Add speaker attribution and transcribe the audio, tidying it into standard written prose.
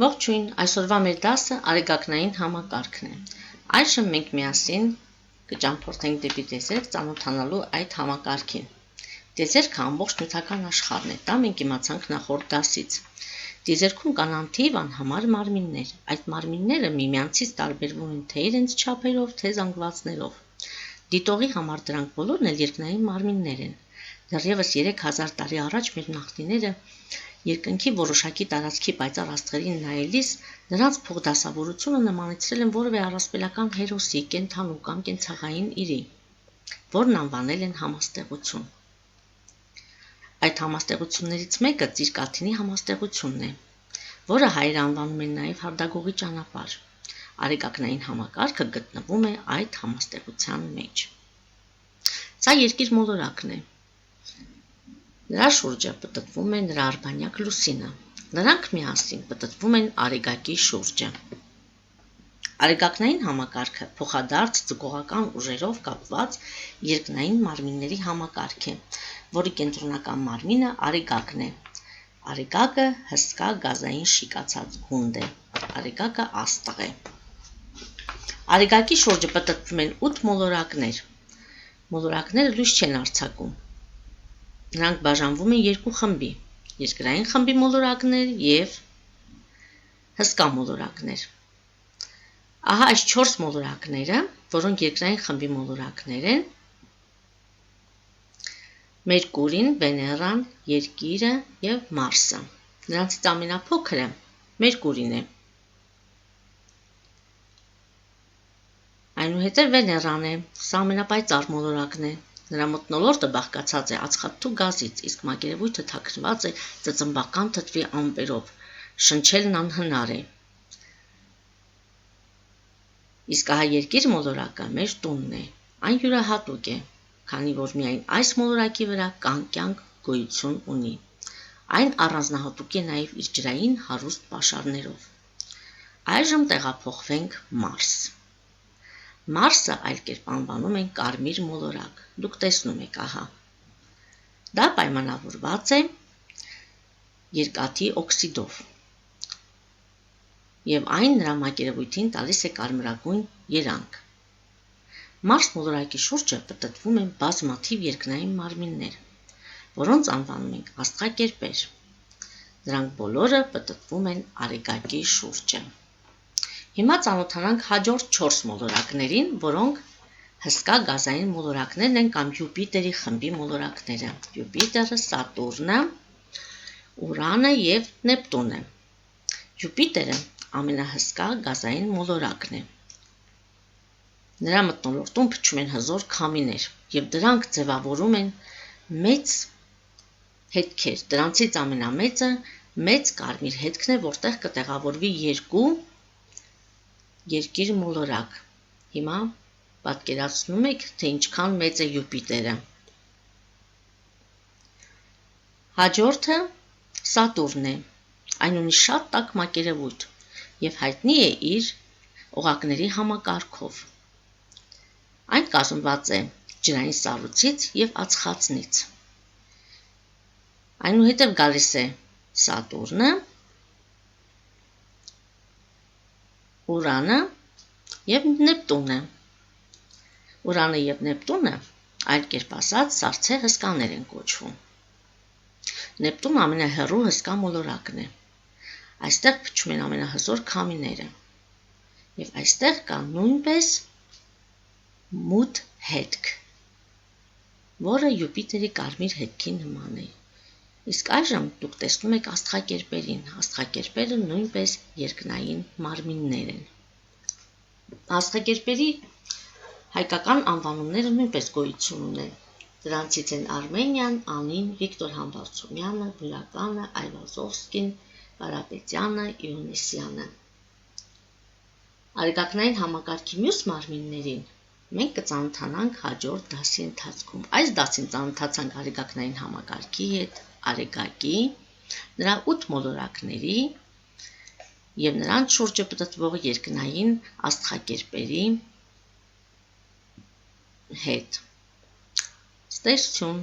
Speaker 1: Ողջույն, այսօրվա մեր դասը արեգակնային համակարգն է։ Այժմ մենք միասին կճամփորդենք դեպի տիեզերք ծանոթանալու այդ համակարգին։ Տիեզերքը ամբողջ նյութական աշխարհն է, դա մենք իմացանք նախորդ դասից։ Տիեզերքում կան անթիվ անհամար մարմիններ։ Այդ մարմինները միմյանցից տարբերվում են թե իրենց չափերով, թե զանգվածներով։ Դիտողի համար դրանք բոլորն էլ երկնային մարմիններ են։ Դեռևս 3000 տարի առաջ մեր նախնիները երկնքի որոշակի տարածքի պայծառ աստղերին նայելիս նրանց փոխդասավորությունը նմանեցրել են որևէ առասպելական հերոսի, կենդանու կամ կենցաղային իրի, որն անվանել են համաստեղություն։ Այդ համաստեղություններից մեկը Ծիրկաթինի համաստեղությունն է, որը հայերը անվանում են նաև հարդագողի ճանապարհ։ Արեգակնային համակարգը գտնվում է այդ համաստեղության մեջ։ Սա երկիր մոլորակն է։ Նրա շուրջը պտտվում է նրա արբանյակ լուսինը։ Նրանք միասին պտտվում են արեգակի շուրջը։ Արեգակնային համակարգը փոխադարձ ձգողական ուժերով կապված երկնային մարմինների համակարգ է, որի կենտրոնական մարմինը արեգակն է։ Արեգակը հսկա գազային շիկացած գունդ է։ Արեգակը աստղ է։ Արեգակի շուրջը պտտվում են 8 մոլորակներ։ Մոլորակները լույս չեն արձակում։ Նրանք բաժանվում են երկու խմբի՝ երկրային խմբի մոլորակներ և հսկա մոլորակներ։ Ահա այս 4 մոլորակները, որոնք երկրային խմբի մոլորակներ են՝ Մերկուրին, Վեներան, Երկիրը և Մարսը։ Նրանցից ամենափոքրը Մերկուրին է։ Այնուհետև Վեներան է, սա ամենապայծառ մոլորակն է։ Նրա մթնոլորտը բաղկացած է ածխաթթու գազից, իսկ մակերևույթը թաքնված է ծծմբական թթվի ամպերով, շնչելն անհնար է։ Իսկ ահա Երկիր մոլորակը մեր տունն է, այն յուրահատուկ է, քանի որ միայն այս մոլորակի վրա կյանք գոյություն ունի։ Այն առանձնահատուկ է նաև իր ջրային հարուստ պաշարներով։ Այժմ տեղափոխվենք Մարս։ Մարսը այլ կերպ անվանում են կարմիր մոլորակ, դուք տեսնում եք, ահա։ Դա պայմանավորված է երկաթի օքսիդով, և այն նրա մակերևույթին տալիս է կարմրագույն երանգ։ Մարս մոլորակի շուրջը պտտվում են բազմաթիվ երկնային մարմիններ, որոնց անվանում ենք աստղակերպեր։ Դրանք բոլորը պտտվում են արեգակի շուրջը։ Հիմա ծանոթանանք հաջորդ 4 մոլորակներին, որոնք հսկա գազային մոլորակներն են կամ Յուպիտերի խմբի մոլորակները։ Յուպիտերը, Սատուրնը, Ուրանը և Նեպտունը։ Յուպիտերը ամենահսկա գազային մոլորակն է։ Նրա մթնոլորտում փչում են հզոր քամիներ, և դրանք ձևավորում են մեծ հետքեր։ Դրանցից ամենամեծը մեծ կարմիր հետքն է, որտեղ կտեղավորվի երկու երկիր մոլորակ։ Հիմա պատկերացնում եք, թե ինչքան մեծ է Յուպիտերը։ Հաջորդը Սատուրնն է։ Այն ունի շատ տաք մակերևույթ և հայտնի է իր օղակների համակարգով։ Այն կազմված է ջրային սառույցից և ածխածնից։ Այնուհետև գալիս է Սատուրնը, Ուրանը և Նեպտունը։ Ուրանը և Նեպտունը, այլ կերպ ասած, սառցե հսկաներ են կոչվում։ Նեպտունը ամենահեռու հսկա մոլորակն է։ Այստեղ փչում են ամենահզոր քամիները։ Եվ այստեղ կա նույնպես մութ հետք, որը Յուպիտերի կարմիր հետքի նման է։ Իսկ այժմ դուք տեսնում եք աստղակերպերին։ Աստղակերպերը նույնպես երկնային մարմիններ են։ Աստղակերպերի հայկական անվանումները նույնպես գոյություն ունեն։ Դրանցից են Արմենիան, Անին, Վիկտոր Համբարձումյանը, Բյուրականը, Այվազովսկին, Կարապետյանը, Իոնիսյանը։ Արեգակնային համակարգի մյուս մարմիններին մենք կծանոթանանք հաջորդ դասի ընթացքում։ Այս դասին ծանոթացանք արեգակնային համակարգի հետ, արեգակի, նրա 8 մոլորակների և նրանց շուրջը պտտվող երկնային աստղակերպերի հետ։ Ստեսություն։